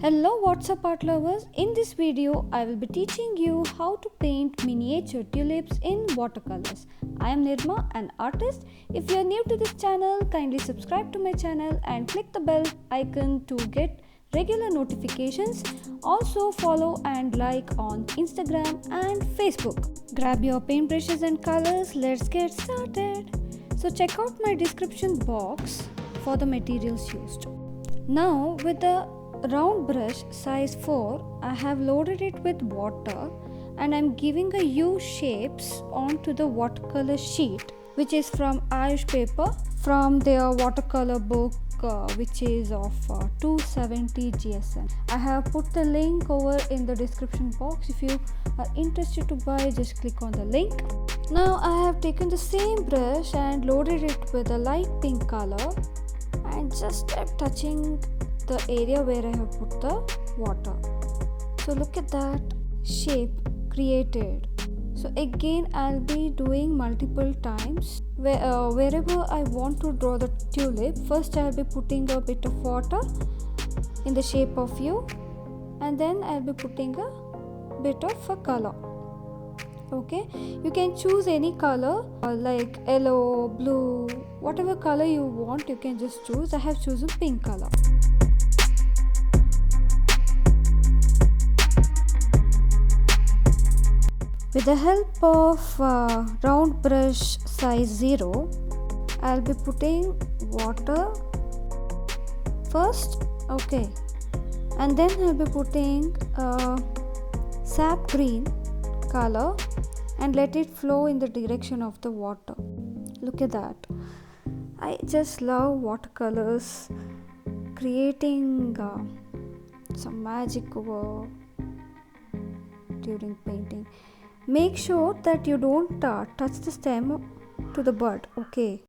Hello, what's up art lovers? In this video, I will be teaching you how to paint miniature tulips in watercolors. I am Nirma, an artist. If you are new to this channel, kindly subscribe to my channel and click the bell icon to get regular notifications. Also follow and like on Instagram and Facebook. Grab your paintbrushes and colors, let's get started. So check out my description box for the materials used. Now with the round brush size 4, I have loaded it with water and I'm giving a U shapes onto the watercolor sheet, which is from Ayush Paper from their watercolor book, which is of 270 GSM. I have put the link over in the description box. If you are interested to buy, just click on the link. Now I have taken the same brush and loaded it with a light pink color and just touching the area where I have put the water. So look at that shape created. So again I'll be doing multiple times wherever I want to draw the tulip. First I'll be putting a bit of water in the shape of U, and then I'll be putting a bit of a color. Okay, you can choose any color like yellow, blue, whatever color you want, you can just choose. I have chosen pink color. With the help of round brush size 0, I'll be putting water first, okay, and then I'll be putting sap green color and let it flow in the direction of the water. Look at that. I just love watercolors, creating some magic over during painting. Make sure that you don't touch the stem to the bud, okay,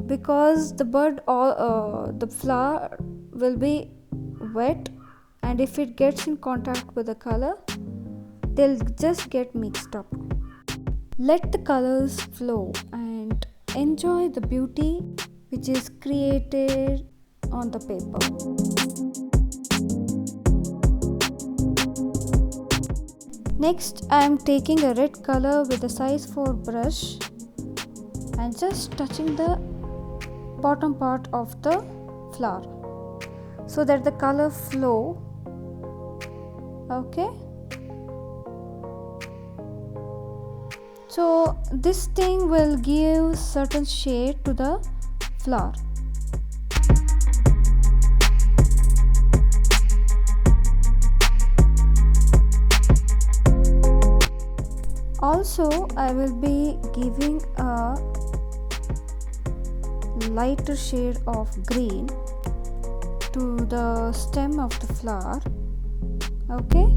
because the bud or the flower will be wet, and if it gets in contact with the color, they'll just get mixed up. Let the colors flow and enjoy the beauty which is created on the paper. Next, I am taking a red color with a size 4 brush and just touching the bottom part of the flower so that the color flow. Okay. So this thing will give certain shade to the flower. Also, I will be giving a lighter shade of green to the stem of the flower. Okay.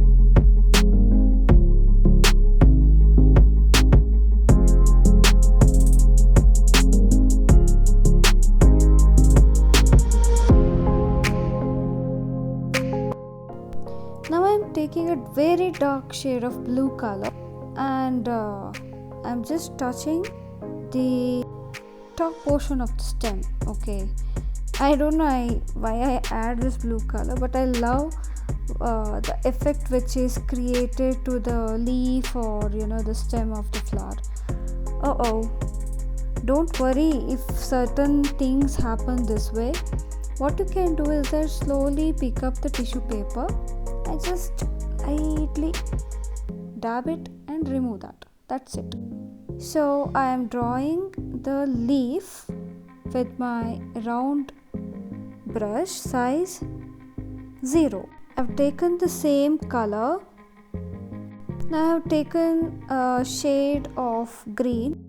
Now I am taking a very dark shade of blue color and I'm just touching the top portion of the stem. Okay, I don't know why I add this blue color, but I love the effect which is created to the leaf or the stem of the flower. Don't worry if certain things happen this way. What you can do is that slowly pick up the tissue paper and just lightly dab it and remove that. That's it. So I am drawing the leaf with my round brush size 0. I've taken the same color. Now I have taken a shade of green.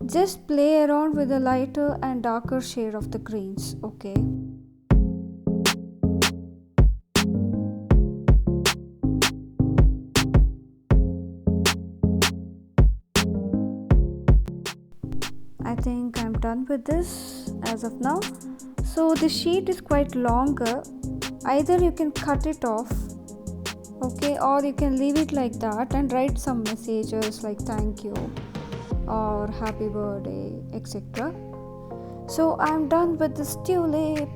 Just play around with the lighter and darker shade of the greens. Okay. I think I'm done with this as of now. So the sheet is quite longer. Either you can cut it off, okay, or you can leave it like that and write some messages like thank you or happy birthday, etc. So I'm done with this tulip.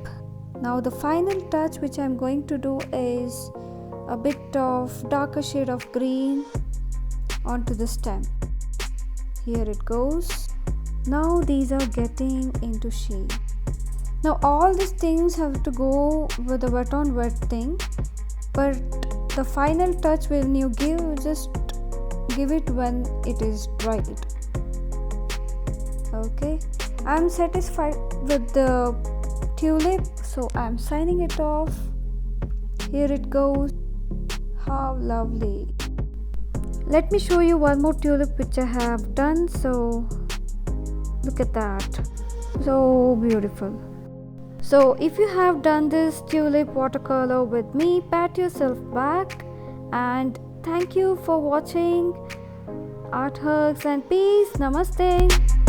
Now the final touch which I'm going to do is a bit of darker shade of green onto the stem. Here it goes. Now these are getting into shade. Now all these things have to go with the wet on wet thing, but the final touch when you just give it when it is dried. Okay, I'm satisfied with the tulip, so I'm signing it off. Here it goes. How lovely. Let me show you one more tulip which I have done. So look at that, so beautiful. So if you have done this tulip watercolor with me, pat yourself back, and thank you for watching. Art hugs and peace. Namaste.